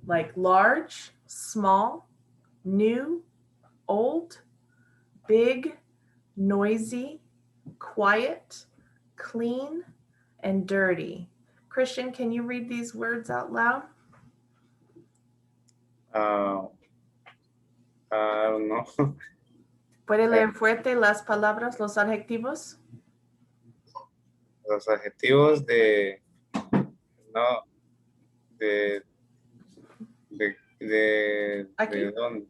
like large, small, new, old, big, noisy, quiet, clean, and dirty. Christian, can you read these words out loud? I don't know. ¿Puede leer fuerte las palabras, los adjetivos? Los adjetivos de, no, Aquí. de dónde.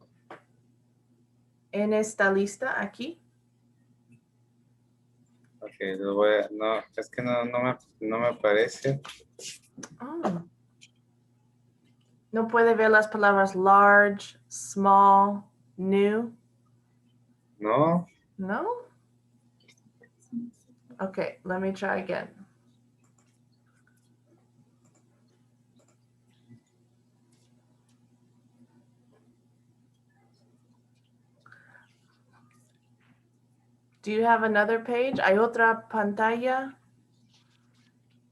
En esta lista, aquí. Ok, no, es que no me aparece. Oh. No puede ver las palabras large, small, new. No. No? Okay, let me try again. Do you have another page? ¿Hay otra pantalla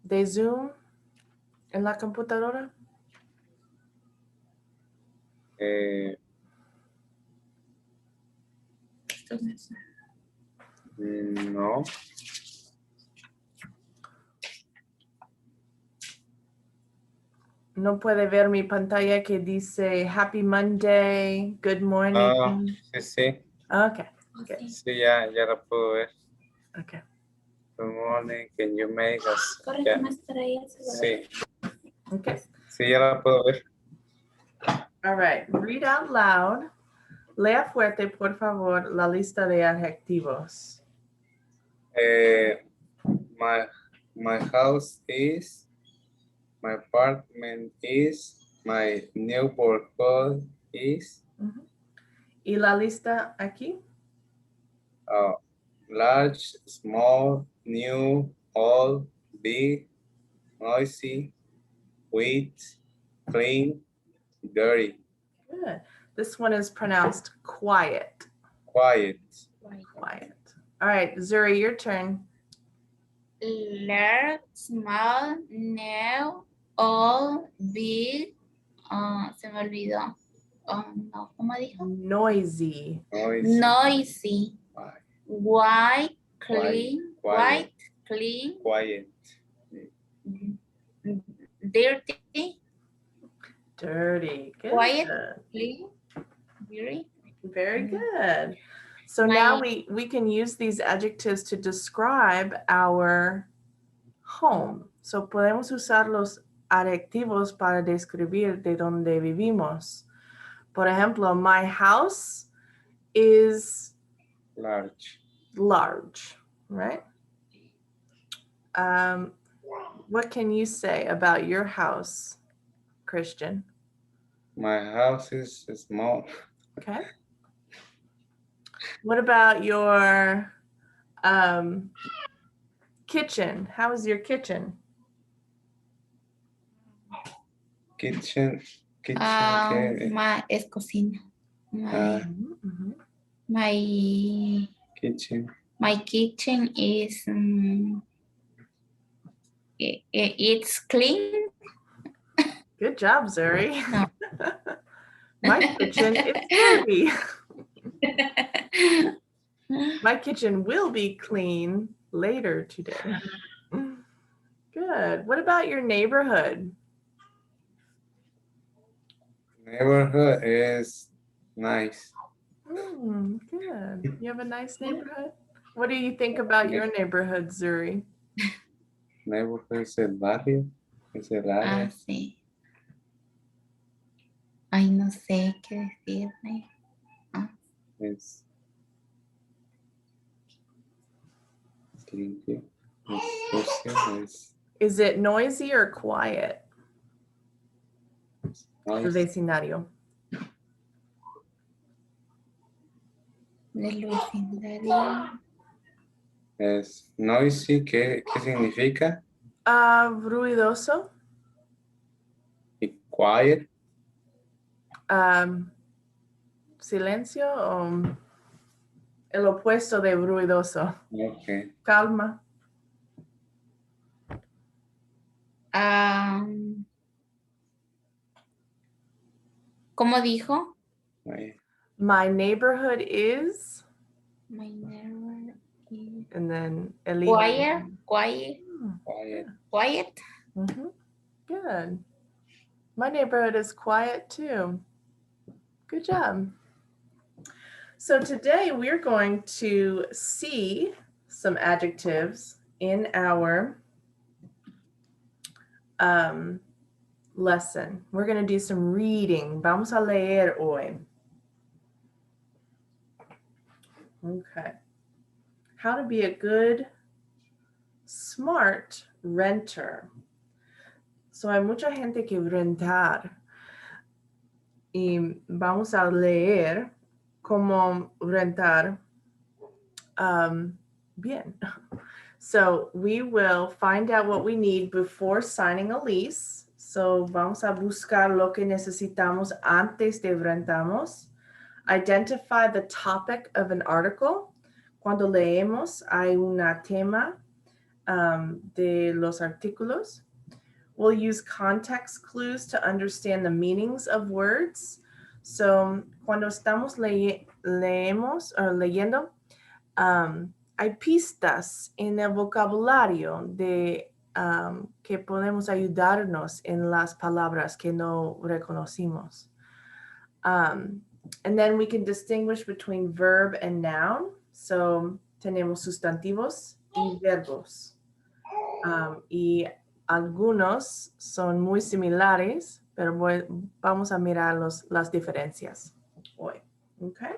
de Zoom en la computadora? No. No puede ver mi pantalla que dice Happy Monday, Good morning. Sí, sí. Okay. Okay. Sí, ya la puedo ver. Okay. Good morning, can you make us? Yeah. Sí. Okay. Sí, ya la puedo ver. All right. Read out loud. Lea fuerte, por favor, la lista de adjetivos. My house is, my apartment is, my neighborhood is. ¿Y la lista aquí? Large, small, new, old, big, noisy, wet, clean, dirty. Good. This one is pronounced quiet. Quiet. Quiet. All right, Zuri, your turn. Large, small, new, old, big, se me olvidó. No, ¿cómo dijo? Noisy. Noisy. White, clean, Quiet. white, clean, Quiet. dirty, Dirty. Good. quiet, clean, dirty. Very good. So now we can use these adjectives to describe our home. So podemos usar los adjetivos para describir de donde vivimos. Por ejemplo, my house is large, right? What can you say about your house, Christian? My house is small. Okay. What about your kitchen? How is your kitchen? Kitchen. Es cocina. My kitchen. My kitchen is it's clean. Good job, Zuri. No. My kitchen is dirty. My kitchen will be clean later today. Good. What about your neighborhood? Neighborhood is nice. Good. You have a nice neighborhood? What do you think about your neighborhood, Zuri? Neighborhood es el barrio. Es el área. Sí. Ay, no sé qué decirme. Es limpio. Es sucio. Is it noisy or quiet? El vecindario. Del vecindario. Es noisy. ¿Qué significa? Ruidoso. Y quiet. Silencio o el opuesto de ruidoso. Okay. Calma. ¿Cómo dijo? My neighborhood is, My neighbor is and then quiet. Quiet. Quiet. Quiet. Mhm. Good. My neighborhood is quiet too. Good job. So today we're going to see some adjectives in our lesson. We're going to do some reading. Vamos a leer hoy. Okay. How to be a good, smart renter. So hay mucha gente que rentar. Y vamos a leer cómo rentar bien. So we will find out what we need before signing a lease. So vamos a buscar lo que necesitamos antes de rentamos. Identify the topic of an article. Cuando leemos hay una tema de los artículos. We'll use context clues to understand the meanings of words. So cuando estamos leemos o leyendo, hay pistas en el vocabulario de que podemos ayudarnos en las palabras que no reconocimos. And then we can distinguish between verb and noun. So tenemos sustantivos y verbos. Y algunos son muy similares, pero vamos a mirar las diferencias hoy. Okay?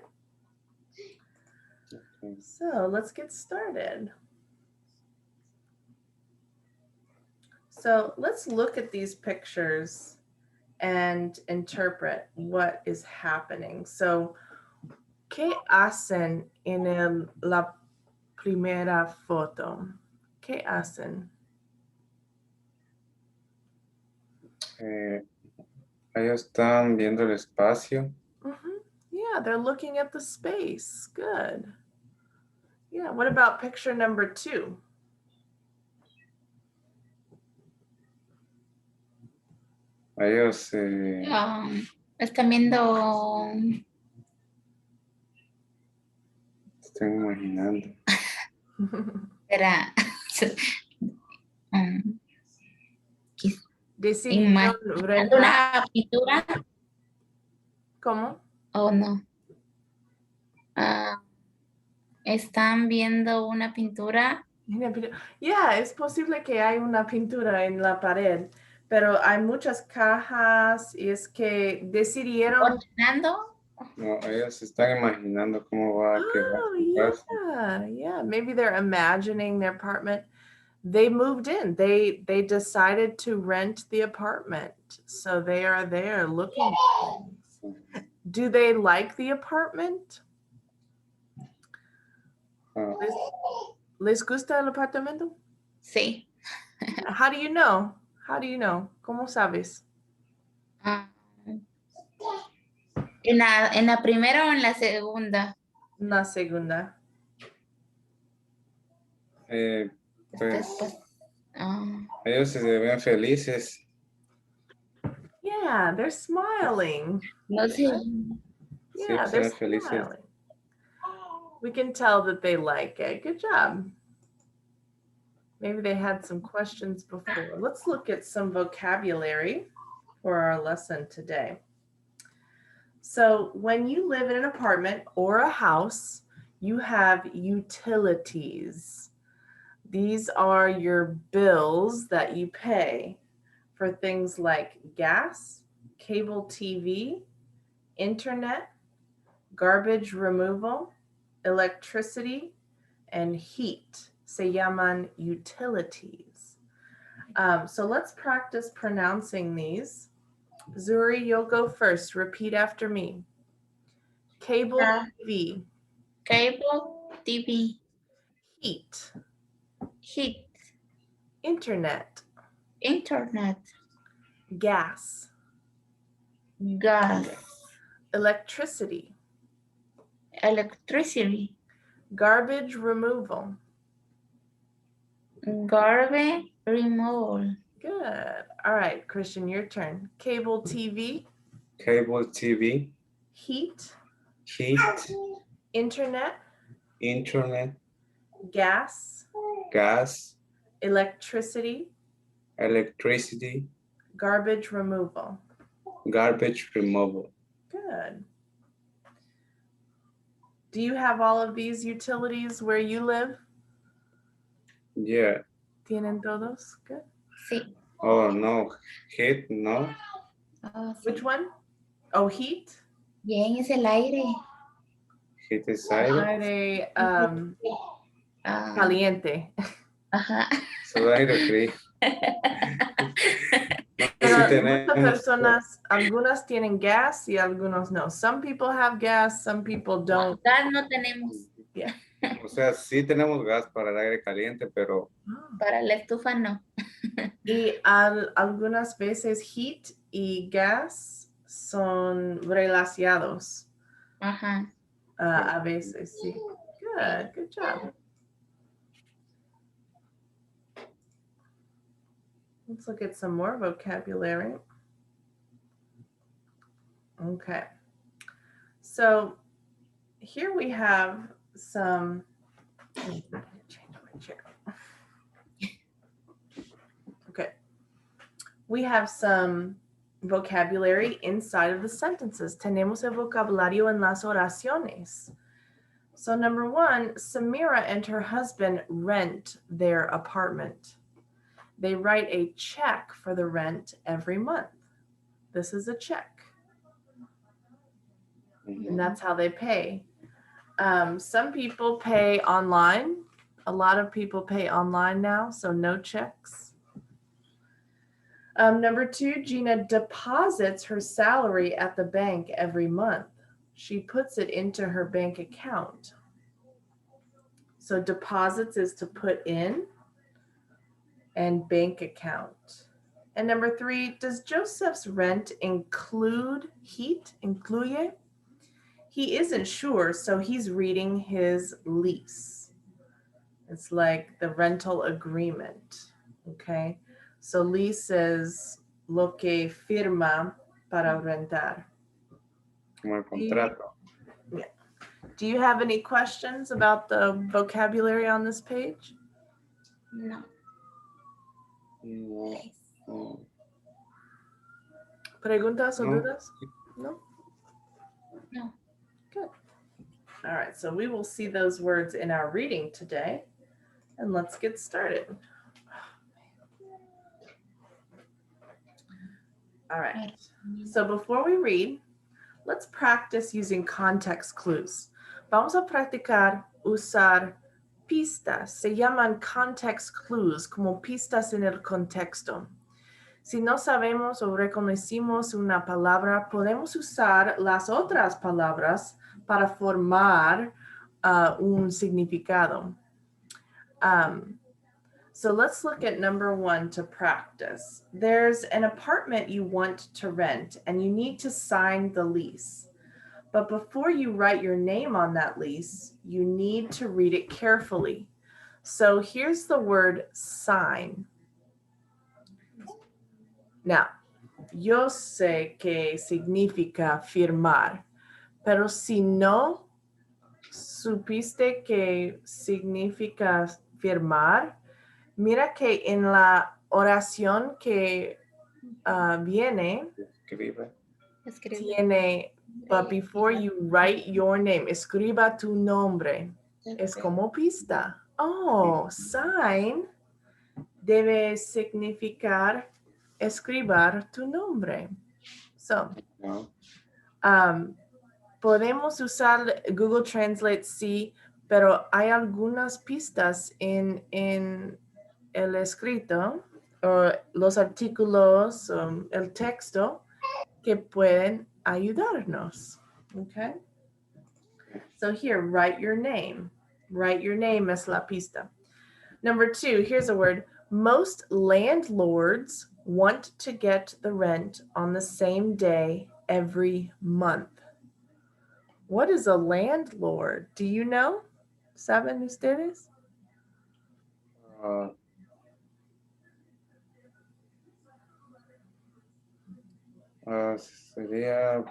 So let's get started. So let's look at these pictures and interpret what is happening. So, ¿qué hacen en la primera foto? ¿Qué hacen? Ellos están viendo el espacio. Mm-hmm. Yeah, they're looking at the space. Good. Yeah, what about picture number 2? Ellos Están viendo. están imaginando. Era. Decidieron rentar. ¿Una pintura? ¿Cómo? ¿O no? ¿Están viendo una pintura? Yeah, es posible que hay una pintura en la pared, pero hay muchas cajas y es que decidieron. ¿Ordenando? No, ellos están imaginando cómo va a quedar su casa. Yeah. Maybe they're imagining their apartment. They moved in. They decided to rent the apartment. So they are there looking at things. Do they like the apartment? ¿Les gusta el apartamento? Sí. How do you know? How do you know? ¿Cómo sabes? ¿En la primera o en la segunda? La segunda. Pues ellos se ven felices. Yeah, they're smiling. No sé. Yeah, Sí, they're se ven felices. smiling. We can tell that they like it. Good job. Maybe they had some questions before. Let's look at some vocabulary for our lesson today. So when you live in an apartment or a house, you have utilities. These are your bills that you pay for things like gas, cable TV, internet, garbage removal, electricity, and heat. Se llaman utilities. So let's practice pronouncing these. Zuri, you'll go first. Repeat after me. Cable TV. Cable TV. Heat. Heat. Internet. Internet. Gas. Gas. Electricity. Electricity. Garbage removal. Garbage removal. Good. All right, Christian, your turn. Cable TV. cable TV, heat, heat, internet, internet, gas, gas, electricity, electricity, garbage removal. garbage removal. Good. Do you have all of these utilities where you live? Yeah. ¿Tienen todos? Good. Sí. Oh, no. Heat, no. Oh, sí. Which one? Oh, heat? Bien, es el aire. Heat is aire. Aire, Ah, caliente. ajá. Solo aire frío. No, Pero sí muchas tenemos. personas, algunas tienen gas y algunos no. Some people have gas, some people don't. Gas no tenemos. O sea, sí tenemos gas para el aire caliente, pero Para la estufa no. Y algunas veces heat y gas son relacionados. Ajá. A veces, sí. Good job. Let's look at some more vocabulary. Okay. So here we have some, change my chair. Okay. We have some vocabulary inside of the sentences. Tenemos el vocabulario en las oraciones. So number one, Samira and her husband rent their apartment. They write a check for the rent every month. This is a check. And that's how they pay. Some people pay online. A lot of people pay online now, so no checks. Number two, Gina deposits her salary at the bank every month. She puts it into her bank account. So deposits is to put in, and bank account. And number three, does Joseph's rent include heat? Incluye? He isn't sure, so he's reading his lease. It's like the rental agreement, okay? So lease is lo que firma para rentar. como el contrato. Do you have any questions about the vocabulary on this page? No. No, no. Preguntas o No. dudas? No? No. Good. All right, so we will see those words in our reading today. And let's get started. All right, so before we read, let's practice using context clues. Vamos a practicar usar pistas. Se llaman context clues, como pistas en el contexto. Si no sabemos o reconocimos una palabra, podemos usar las otras palabras para formar un significado. So let's look at number one to practice. There's an apartment you want to rent and you need to sign the lease. But before you write your name on that lease, you need to read it carefully. So here's the word sign. Now, yo sé que significa firmar, pero si no supiste que significa firmar, mira que en la oración que viene, tiene, but before you write your name, escriba tu nombre. Es como pista. Oh, sign debe significar escribir tu nombre. So, podemos usar Google Translate, sí, pero hay algunas pistas en el escrito o los artículos, el texto que pueden ayudarnos. Okay. So here, write your name. Write your name es la pista. Number two, here's a word. Most landlords want to get the rent on the same day every month. What is a landlord? Do you know? ¿Saben ustedes? Sería,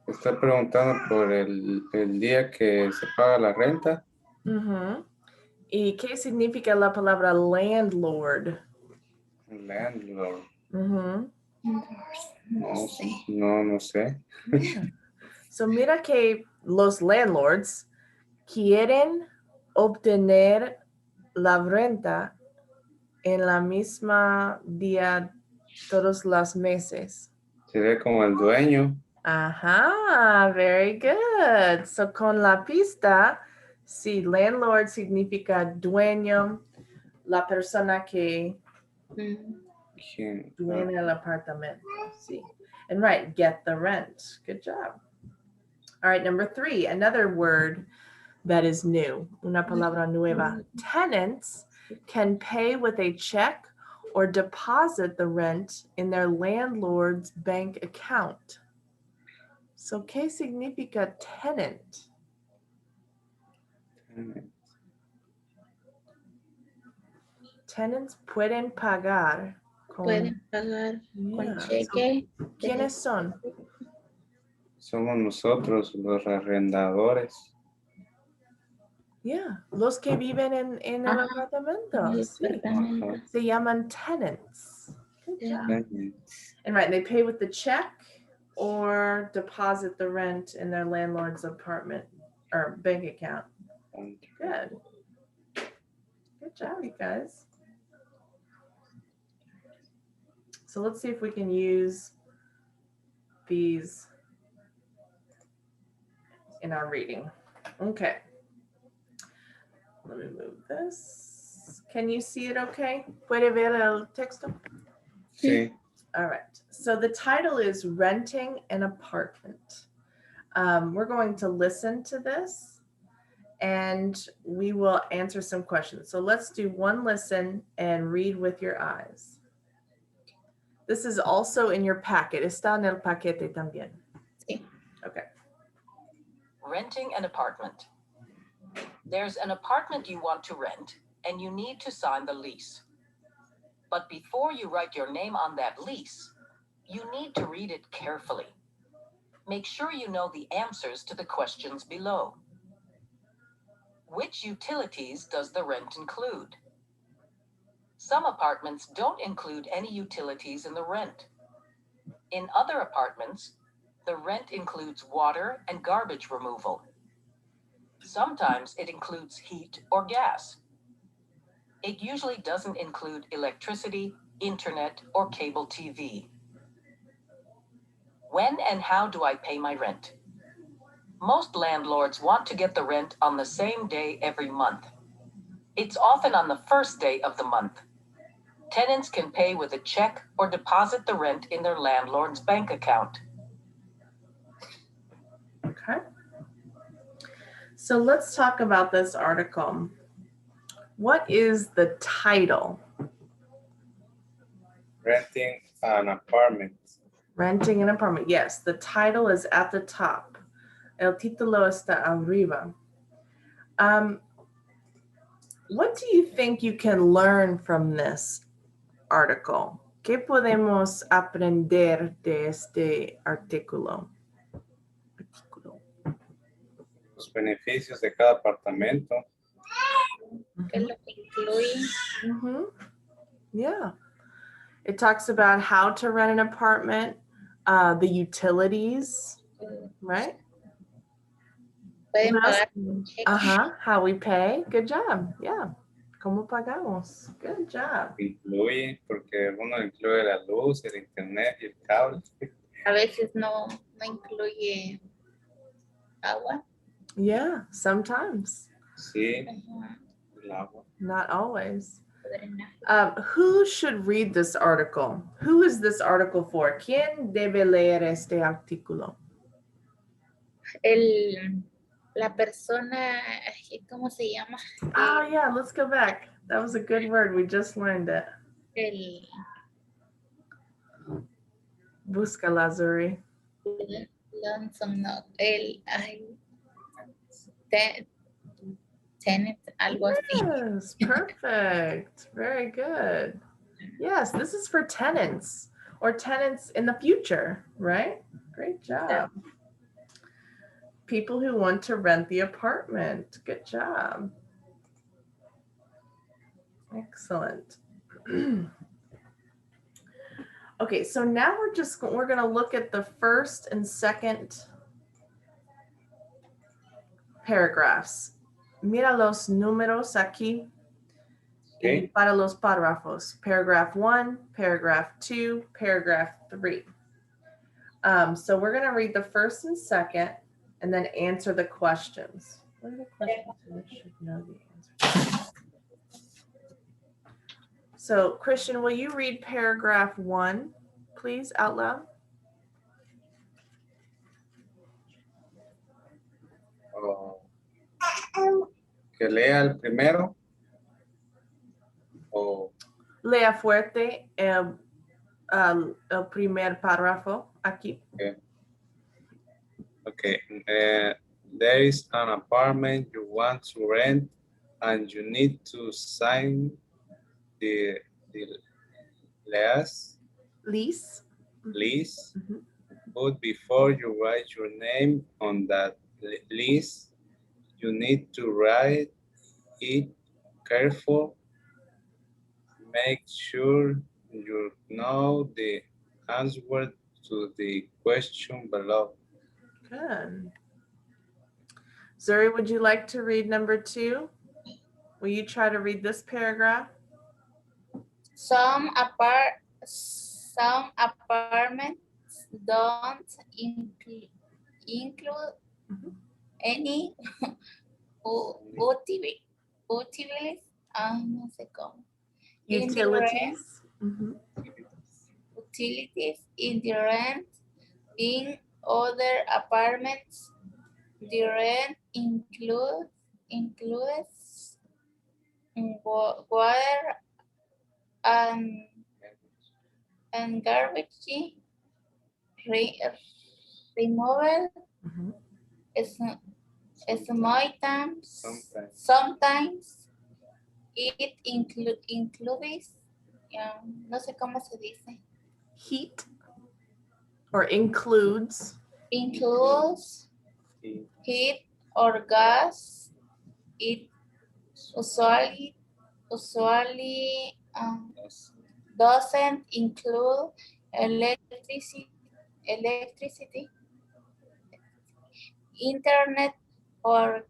está preguntando por el día que se paga la renta. Ujú. ¿Y qué significa la palabra landlord? Landlord. Ujú. No sé. No sé. So mira que los landlords quieren obtener la renta en la misma día todos los meses. Sería como el dueño. Ajá, very good. So con la pista, sí, landlord significa dueño, la persona que ¿Quién? dueña el apartamento. Sí. And right, get the rent. Good job. All right, number 3, another word that is new, una palabra nueva. Tenants can pay with a check or deposit the rent in their landlord's bank account. So, ¿qué significa tenant? Tenants pueden pagar con, Pueden pagar con yeah. cheque. So, ¿quiénes son? Somos nosotros los arrendadores. Yeah, los que viven en el Ajá, apartamento. el Sí. apartamento. Se llaman tenants. Good Yeah. job. And right, they pay with the check or deposit the rent in their landlord's apartment or bank account. Good. Good job, you guys. So let's see if we can use these in our reading. Okay. Let me move this. Can you see it okay? ¿Puede ver el texto? Sí. All right. So the title is Renting an Apartment. We're going to listen to this and we will answer some questions. So let's do one listen and read with your eyes. This is also in your packet. Está en el paquete también. Sí. Okay. Renting an apartment. There's an apartment you want to rent and you need to sign the lease. But before you write your name on that lease, you need to read it carefully. Make sure you know the answers to the questions below. Which utilities does the rent include? Some apartments don't include any utilities in the rent. In other apartments, the rent includes water and garbage removal. Sometimes it includes heat or gas. It usually doesn't include electricity, internet, or cable TV. When and how do I pay my rent? Most landlords want to get the rent on the same day every month. It's often on the first day of the month. Tenants can pay with a check or deposit the rent in their landlord's bank account. Okay. So let's talk about this article. What is the title? Renting an apartment. Renting an apartment. Yes, the title is at the top. El título está arriba. What do you think you can learn from this article? ¿Qué podemos aprender de este artículo? Los beneficios de cada apartamento. ¿Qué es lo que incluye? Mm-hmm. Yeah. It talks about how to rent an apartment, the utilities, right? Pueden What else? pagar con cheque. Uh-huh. How we pay. Good job. Yeah. ¿Cómo pagamos? Good job. Incluye, porque uno incluye la luz, el internet y el cable. A veces no incluye agua. Yeah, sometimes. Sí, Ajá. el agua. Not always. Drenaje. Who should read this article? Who is this article for? ¿Quién debe leer este artículo? La persona, ¿cómo se llama? Oh, yeah, let's go back. That was a good word. We just learned it. El Busca Lazuri. lonesome, no. Tenant, algo así. Yes, perfect. Very good. Yes, this is for tenants. or tenants in the future, right? Great job. People who want to rent the apartment. Good job. Excellent. Okay, so now we're going to look at the first and second paragraphs. Mira los números aquí. Okay. Y para los párrafos. Paragraph 1, paragraph 2, paragraph 3. So we're going to read the first and second and then answer the questions. What are the questions? I should know the answers. So Christian, will you read paragraph 1, please, out loud? Que lea el primero. O Lea fuerte el primer párrafo aquí. okay. There is an apartment you want to rent and you need to sign the lease. Mhm. But before you write your name on that lease, you need to write it careful. Make sure you know the answer to the question below. Good. Zuri, would you like to read number 2? Will you try to read this paragraph? Some apartments don't include Mhm. any utilities, no sé cómo. Utilities. Mhm. Utilities in the rent. In other apartments, the rent includes water and garbage removal. Mhm. Sometimes it includes, no sé cómo se dice. Heat or includes. Includes heat or gas. It usually doesn't include electricity, internet, or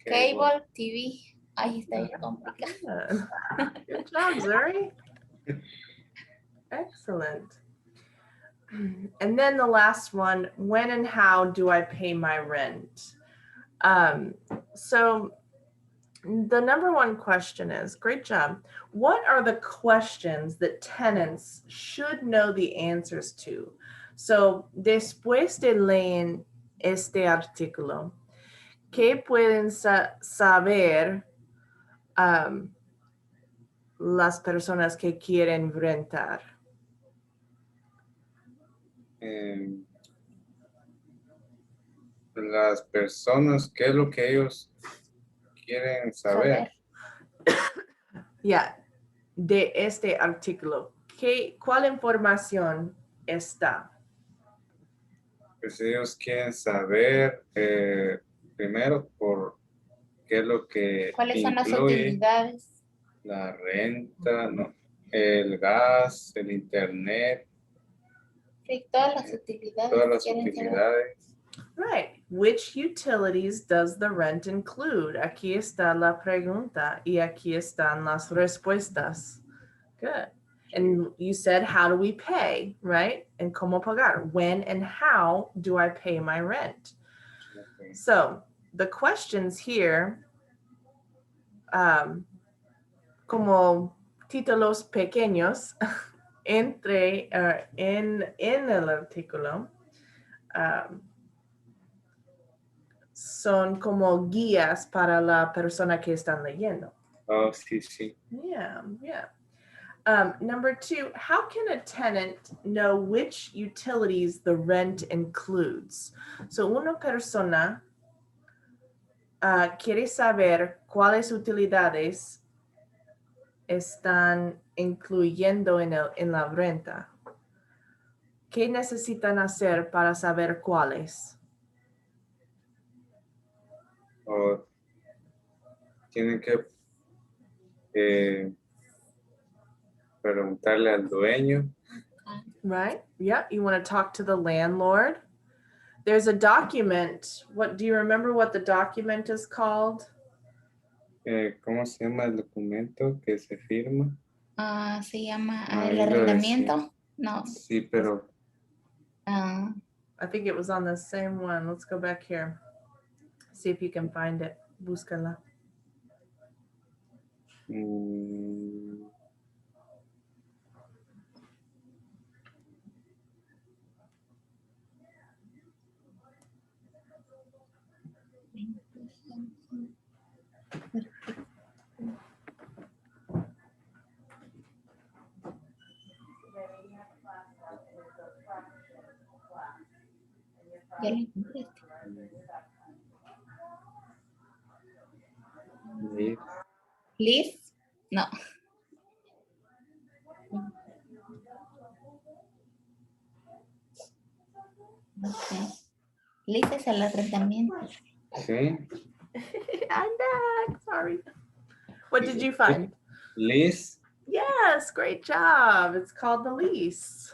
cable TV. Ahí está bien complicado. Good. Good job, Zuri. Excellent. And then the last one, when and how do I pay my rent? So the number one question is, great job. What are the questions that tenants should know the answers to? So después de leer este artículo, ¿qué pueden saber las personas que quieren rentar? Las personas, ¿qué es lo que ellos quieren saber? Ya, de este artículo, ¿cuál información está? Pues ellos quieren saber primero por qué es lo que ¿Cuáles son las incluye utilidades? la renta, no, el gas, el internet, Sí, todas las utilidades. todas las quieren saber. utilidades. Right. Which utilities does the rent include? Aquí está la pregunta y aquí están las respuestas. Good. And you said, how do we pay, right? And cómo pagar? When and how do I pay my rent? Okay. So the questions here, como títulos pequeños en el artículo, son como guías para la persona que están leyendo. Oh, sí, sí. Yeah, yeah. Number 2, how can a tenant know which utilities the rent includes? So una persona quiere saber cuáles utilidades están incluyendo en la renta. ¿Qué necesitan hacer para saber cuáles? O tienen que preguntarle al dueño. Right? Yeah, you want to talk to the landlord. There's a document. What do you remember what the document is called? ¿Cómo se llama el documento que se firma? Se llama Ahí el lo arrendamiento. No. Sí, pero ah, I think it was on the same one. Let's go back here. See if you can find it. Búscala. mm, ya lo encontraste. sí, Liz. No. Okay. Liz es el arrendamiento. sí. I'm back. Sorry. What did you find? Liz. Yes, great job. It's called the lease.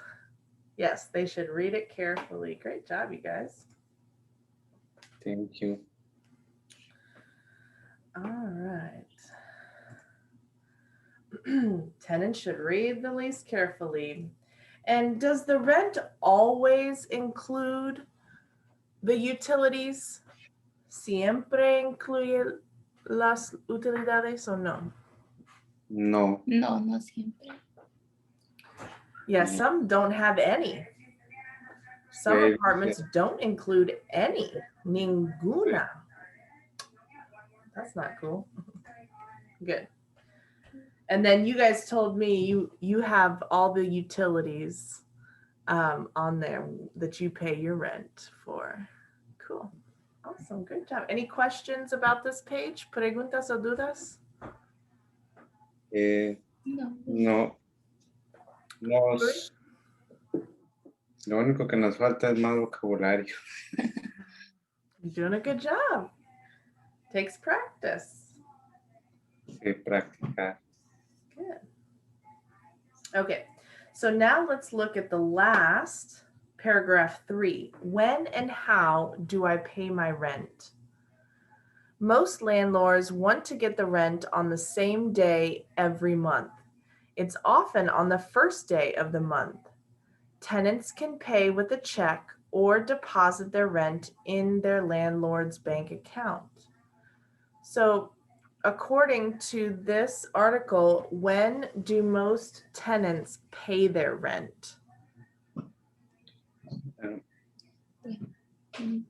Yes, they should read it carefully. Great job, you guys. Thank you. All right. Tenants should read the lease carefully. And does the rent always include the utilities? ¿Siempre incluye las utilidades o no? No. No, no siempre. Yeah, some don't have any. Some Okay. apartments don't include any. Ninguna. That's not cool. Good. And then you guys told me you have all the utilities on there that you pay your rent for. Cool. Awesome. Great job. Any questions about this page? Preguntas o dudas? No. No. Lo único que nos falta es más vocabulario. You're doing a good job. Takes practice. Sí, practicar. Good. Okay, so now let's look at the last paragraph 3. When and how do I pay my rent? Most landlords want to get the rent on the same day every month. It's often on the first day of the month. Tenants can pay with a check or deposit their rent in their landlord's bank account. So, according to this article, when do most tenants pay their rent?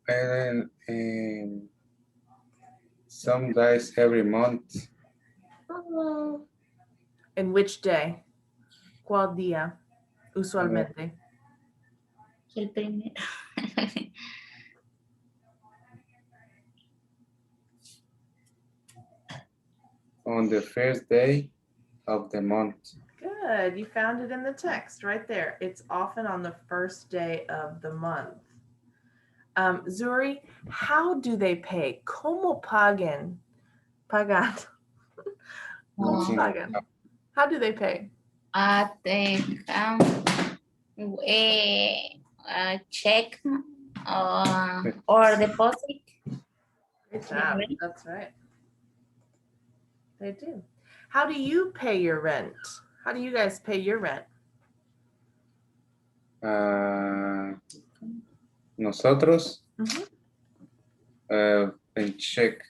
And some days every month. In which day? ¿Cuál día? Usualmente. El primero. On the first day of the month. Good. You found it in the text right there. It's often on the first day of the month. Zuri, how do they pay? ¿Cómo pagan? Pagan. ¿Cómo Sí. pagan? How do they pay? They check or deposit. Good job. That's right. They do. How do you pay your rent? How do you guys pay your rent? Nosotros Mhm. en check.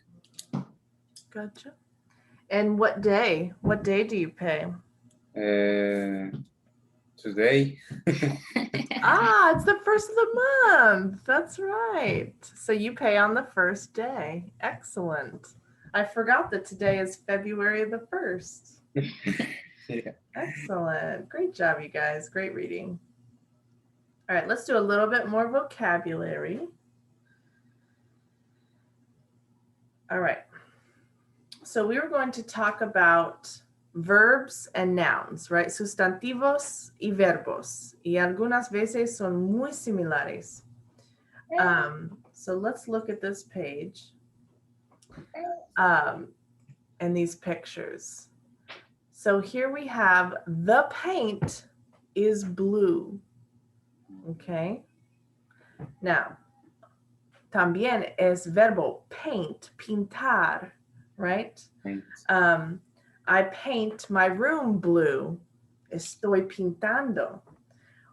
Gotcha. And what day? What day do you pay? Today. Ah, it's the first of the month. That's right. So you pay on the first day. Excellent. I forgot that today is February the 1st. Yeah. Excellent. Great job, you guys. Great reading. All right, let's do a little bit more vocabulary. All right. So we were going to talk about verbs and nouns, right? Sustantivos y verbos. Y algunas veces son muy similares. So let's look at this page and these pictures. So here we have the paint is blue. Okay. Now, también es verbo paint, pintar, right? Paint. I paint my room blue. Estoy pintando.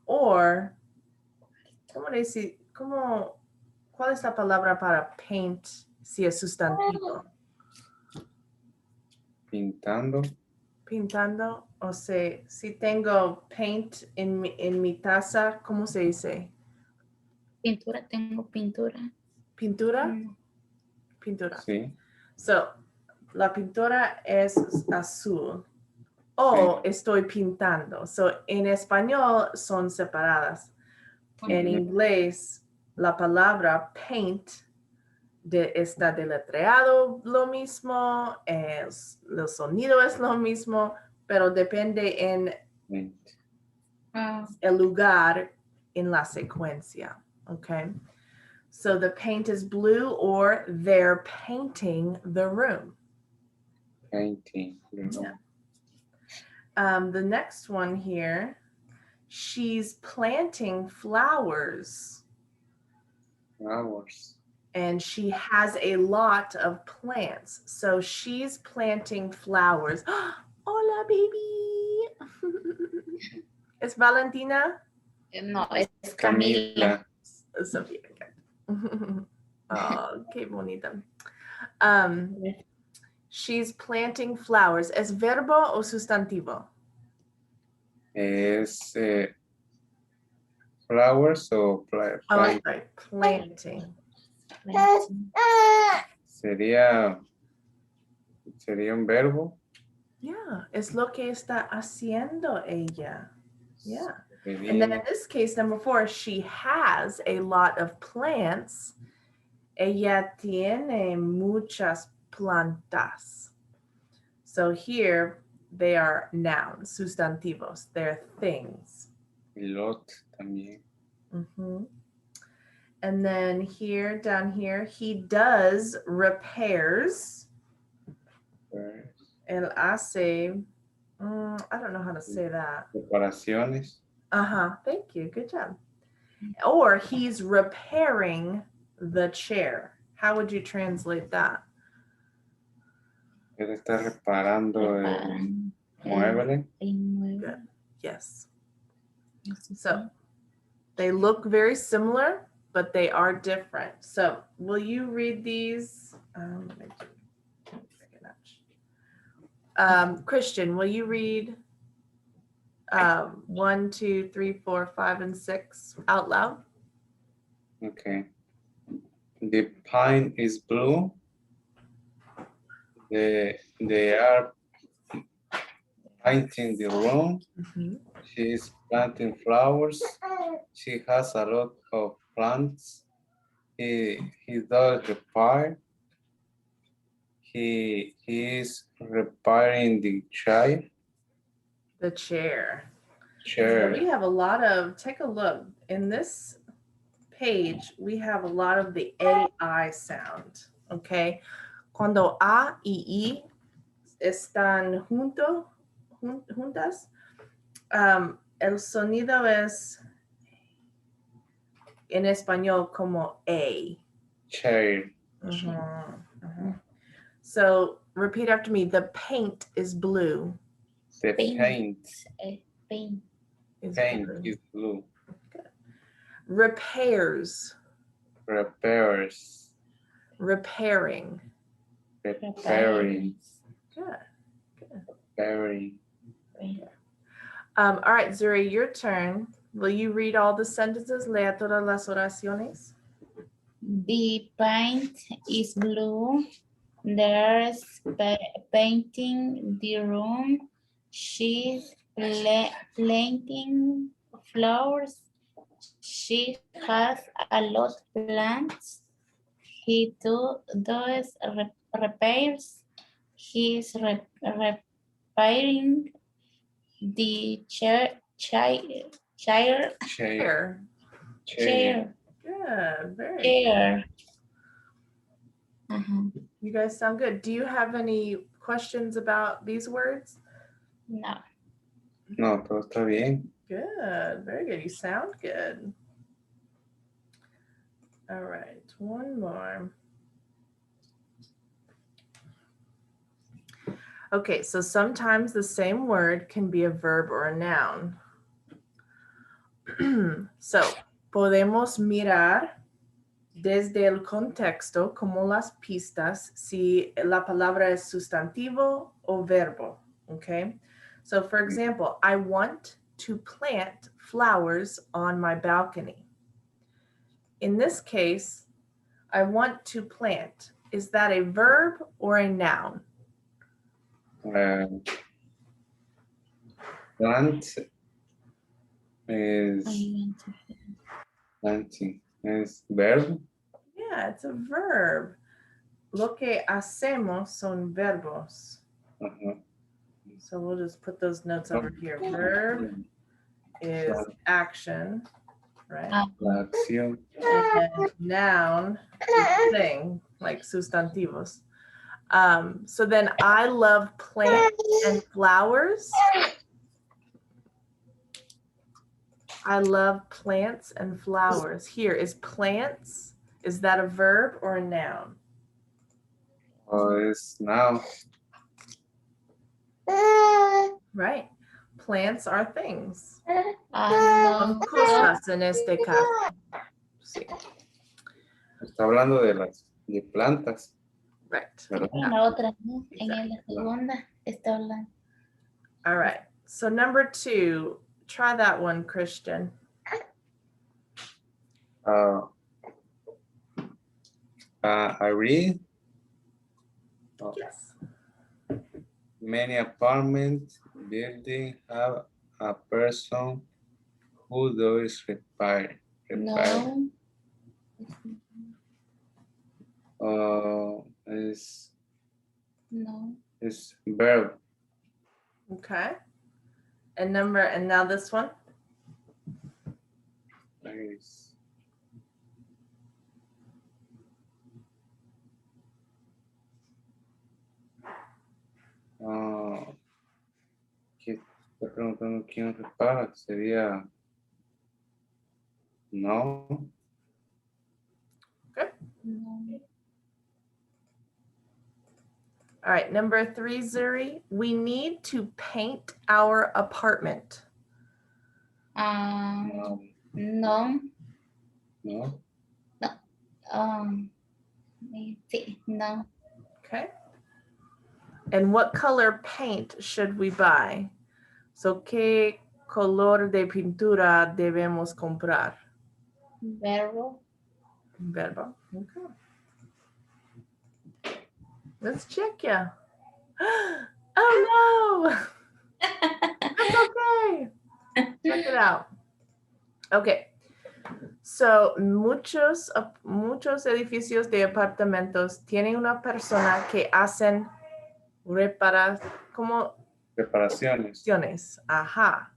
Or, ¿cuál es la palabra para paint si es sustantivo? Pintando. Pintando. O sea, si tengo paint en mi taza, ¿cómo se dice? Pintura, tengo pintura. ¿Pintura? Mm. Pintura. Sí. So, la pintura es azul. O estoy pintando. So, en español son separadas. En inglés, la palabra paint está deletreado lo mismo, el sonido es lo mismo, pero depende en Paint. el lugar en la secuencia. Okay. So the paint is blue, or they're painting the room. Painting. Yeah. The next one here, she's planting flowers. Flowers. And she has a lot of plants. So she's planting flowers. Hola, baby. ¿Es Valentina? No, es Camila. Sofía. Oh, qué bonita. She's planting flowers. ¿Es verbo o sustantivo? Es flowers o Oh, sorry. Planting. sería un verbo. Yeah, es lo que está haciendo ella. Yeah. Sería- And then in this case, number 4, she has a lot of plants. Ella tiene muchas plantas. So here they are nouns, sustantivos. They're things. lot también. Mhm. And then here, down here, he does repairs. Él hace, I don't know how to say that. Reparaciones. Thank you. Good job. Or he's repairing the chair. How would you translate that? Él está reparando el mueble. Good. Yes. So they look very similar, but they are different. So will you read these? Christian, will you read 1, 2, 3, 4, 5, and 6 out loud? Okay. The pine is blue. They are painting the room. She is planting flowers. She has a lot of plants. He does repair. He is repairing the chair. The chair. Chair. So we have a lot of, take a look. In this page, we have a lot of the AI sound, okay? Cuando A y I están juntas, el sonido es en español como A. Chair. So repeat after me. The paint is blue. The paint Is is blue. Good. Repairs. Repairs. Repairing. Repairing. Good. Repairing. All right, Zuri, your turn. Will you read all the sentences? Lea todas las oraciones. The paint is blue. There's painting the room. She's planting flowers. She has a lot of plants. He does repairs. He's repairing the chair. Chair. Here. Chair. Good. Very good. Chair. You guys sound good. Do you have any questions about these words? No. No, todo está bien. Good. Very good. You sound good. All right. One more. Okay, so sometimes the same word can be a verb or a noun. So, podemos mirar desde el contexto como las pistas si la palabra es sustantivo o verbo. Okay, so for example, I want to plant flowers on my balcony. In this case, I want to plant. Is that a verb or a noun? Plant is planting. Is verb. Yeah, it's a verb. Lo que hacemos son verbos. So we'll just put those notes over here. Verb is action, right? La acción. And noun is thing, like sustantivos. So then I love plants and flowers. I love plants and flowers. Here is plants. Is that a verb or a noun? Oh, it's now. Right. Plants are things. No. Son cosas en este caso. Sí. Está hablando de plantas. Right. ¿Verdad? En la otra, ¿no? En la segunda está hablando. All right. So number 2, try that one, Christian. I read. Yes. Many apartment buildings have a person who does repair. No. Is No. verb. Okay. And now this one. Is ¿qué está preguntando quién repara? Sería no. No. All right, number 3, Zuri. We need to paint our apartment. No. No. Sí, no. Okay. And what color paint should we buy? So, ¿qué color de pintura debemos comprar? Verbo. Verbo. Okay. Let's check ya. Oh no. That's okay. Check it out. Okay. So, muchos edificios de apartamentos tienen una persona que hacen reparaciones. Ajá.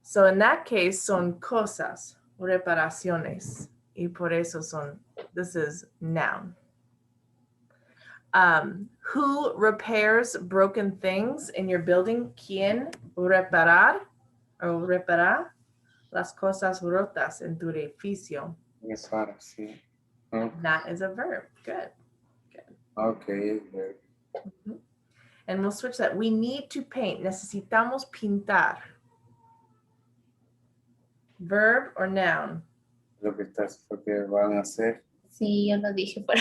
So, in that case, son cosas, reparaciones. Y por eso this is noun. Who repairs broken things in your building? ¿Quién reparar o repara las cosas rotas en tu edificio? Sí. That is a verb. Good. Okay. Verb. And we'll switch that. We need to paint. Necesitamos pintar. Verb or noun? Lo que van a hacer. Sí, yo lo dije, pero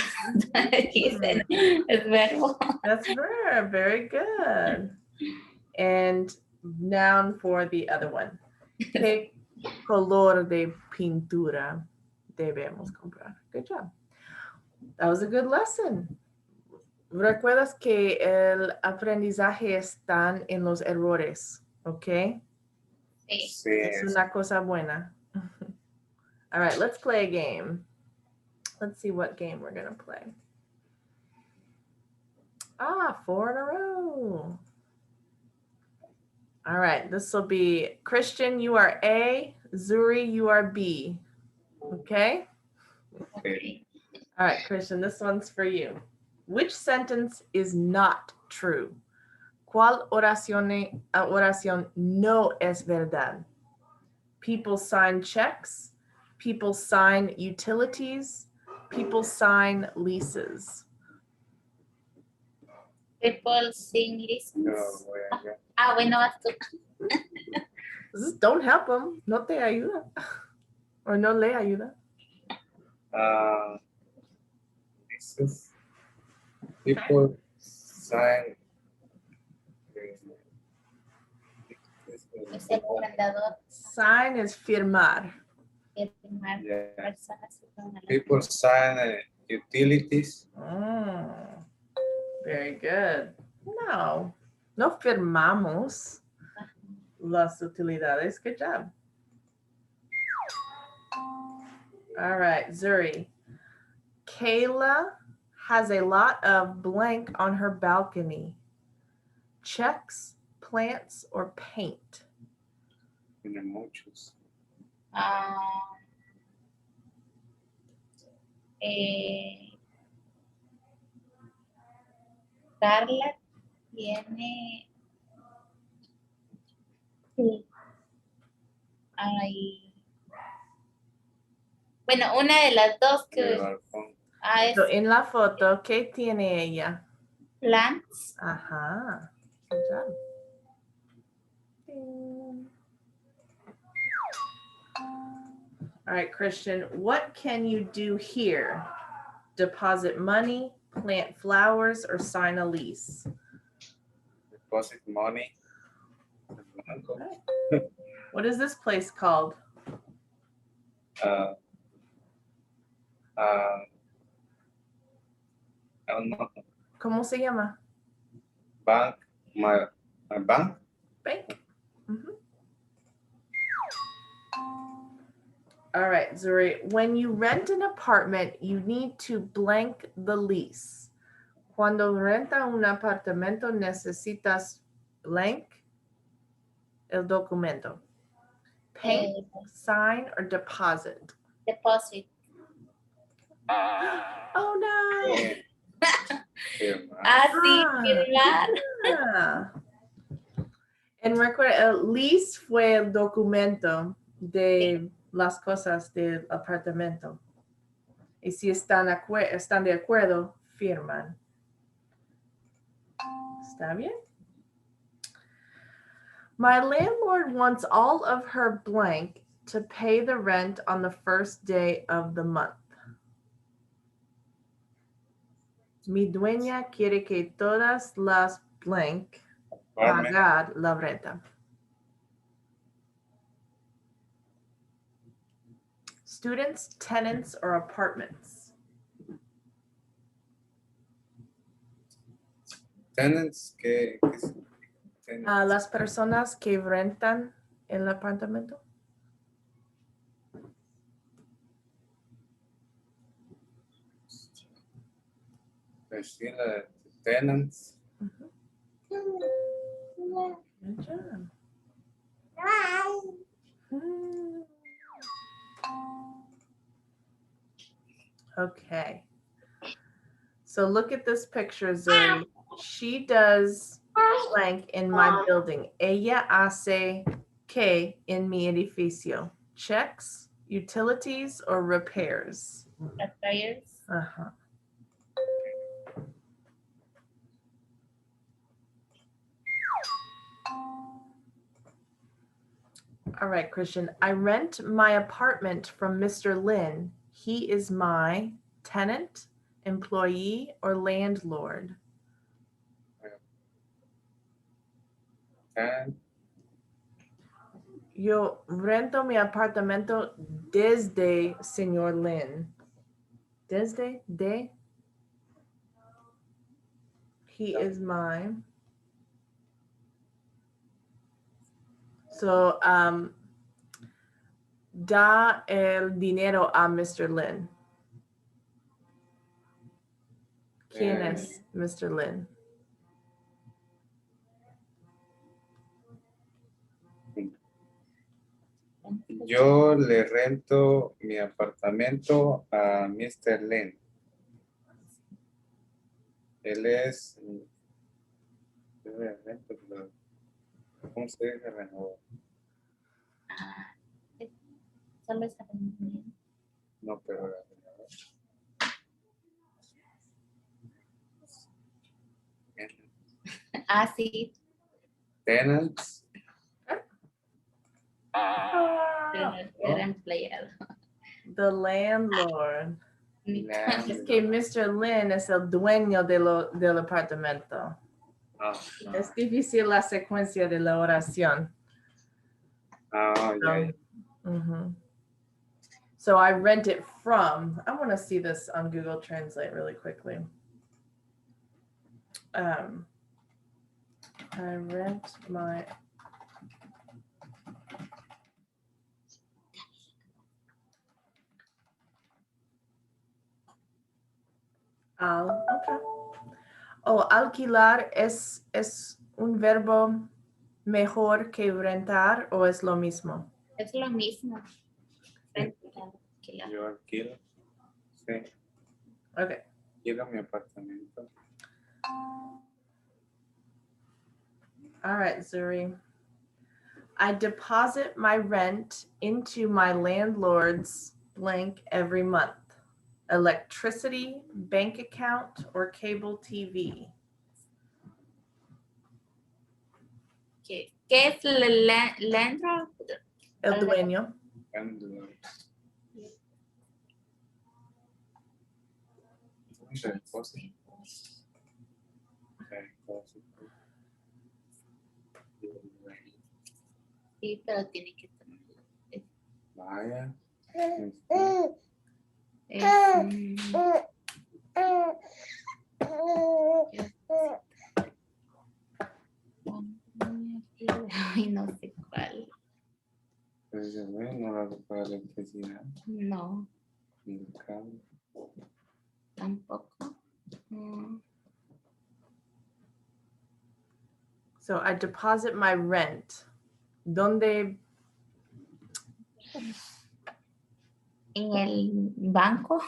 es verbo. That's verb. Very good. And noun for the other one. ¿Qué color de pintura debemos comprar? Good job. That was a good lesson. Recuerdas que el aprendizaje está en los errores, ¿ok? Sí. Es una cosa buena. All right, let's play a game. Let's see what game we're going to play. 4 in a row. All right, this will be Christian, you are A, Zuri, you are B. Okay? Okay. All right, Christian, this one's for you. Which sentence is not true? ¿Cuál oración no es verdad? People sign checks. People sign utilities. People sign leases. People sing No, listens. voy Bueno, vas tú. Just don't help them. No te ayuda. Or no le ayuda. This is people sign. Es el arrendador. Sign is firmar. Firmar. Yeah. Personas que van a la- People sign utilities. Very good. No, no firmamos las utilidades. Good job. All right, Zuri. Kayla has a lot of blank on her balcony. Checks, plants, or paint? Tiene muchos. Ah, Carla tiene. Sí. Ay. Bueno, una de las dos En el que. balcón. Es So en la foto, ¿qué tiene ella? plants. Ajá. Good job. Ding. All right, Christian, what can you do here? Deposit money, plant flowers, or sign a lease? Deposit money. Banco. What is this place called? I don't know. ¿Cómo se llama? Bank. My bank. Bank. Mhm. All right, Zuri, when you rent an apartment, you need to blank the lease. Cuando renta un apartamento, necesitas blank el documento. Paint, sign, or deposit. Deposit. Oh no. Firma. Sí, firmar. Yeah. And recuerda, el lease fue el documento de las cosas del apartamento. Y si están de acuerdo, firman. ¿Está bien? My landlord wants all of her blank to pay the rent on the first day of the month. Mi dueña quiere que todas las blank Apartment. pagar la renta. Students, tenants, or apartments? Tenants. ¿Qué es? Tenants. Las personas que rentan el apartamento. Decir tenants. Good job. Hmm. Okay. So look at this picture, Zuri. She does blank in my building. Ella hace que en mi edificio. Checks, utilities, or repairs? Repairs. Uh-huh. All right, Christian. I rent my apartment from Mr. Lin. He is my tenant, employee, or landlord. And Yo rento mi apartamento desde señor Lin. Desde, de. He is mine. So, da el dinero a Mr. Lin. ¿Quién es Mr. Lin? Yo le rento mi apartamento a Mr. Len. Él es... yo le rento, pero ¿cómo se dice renovar? Ah, solo es arrendamiento. No, pero la Ah, sí. tenants. Era empleado. The landlord. Land- Es que Mr. Lin es el dueño del apartamento. Ah, Es difícil la secuencia de la oración. ah, ya. Mhm. So I rent it from, I want to see this on Google Translate really quickly. I rent my okay. Oh, alquilar es un verbo mejor que rentar o es lo mismo? Es lo mismo. Alquilar. Yo alquilo. Sí, Okay. alquilo mi apartamento. All right, Zuri. I deposit my rent into my landlord's blank every month. Electricity, bank account, or cable TV. ¿Qué es landlord? El dueño. Landlord. Sí, pero tiene que tener. Vaya. Ay, no sé cuál. Pues no la paga electricidad. No, Ni el cable. tampoco. Mm, So I deposit my rent. ¿Dónde? En el banco.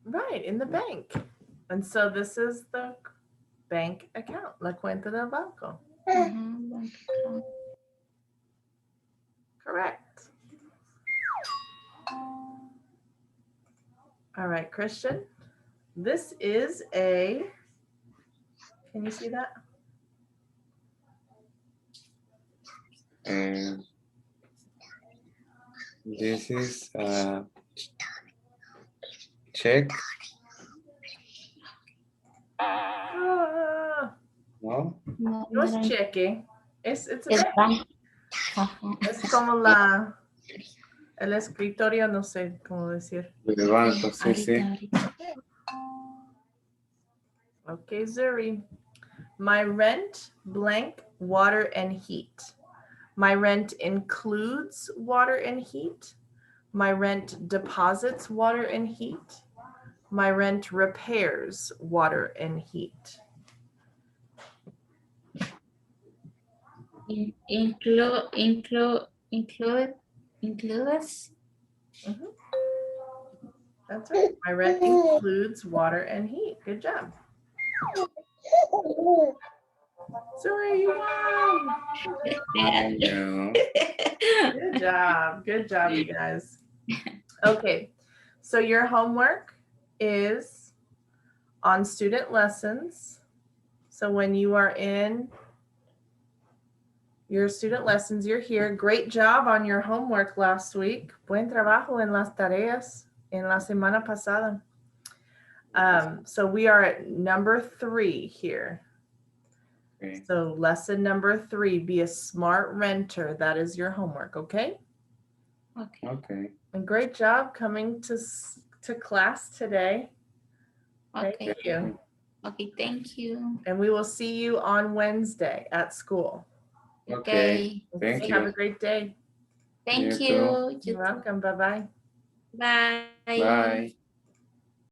Right, in the bank. And so this is the bank account, la cuenta del banco. Ajá, banco. Correct. All right, Christian. This is a, can you see that? This is a check. Ah, ¿No? No, no es era- cheque. It's a es bank. banco. Ajá. Es como el escritorio, no sé cómo decir. El banco, sí, Ahorita, sí. ahorita. Okay, Zuri. My rent, blank, water and heat. My rent includes water and heat. My rent deposits water and heat. My rent repairs water and heat. Includes. That's right. My rent includes water and heat. Good job. Zuri, you won. No. Good job. Good job, you guys. Okay, so your homework is on student lessons. So when you are in your student lessons, you're here. Great job on your homework last week. Buen trabajo en las tareas en la semana pasada. So we are at number 3 here. Okay. So lesson number 3, be a smart renter. That is your homework, okay? Okay. Okay. And great job coming to class today. Thank Okay. you. Okay, thank you. And we will see you on Wednesday at school. Okay. Thank Have a you. great day. Thank You you. You're welcome. Bye-bye. Bye. Bye.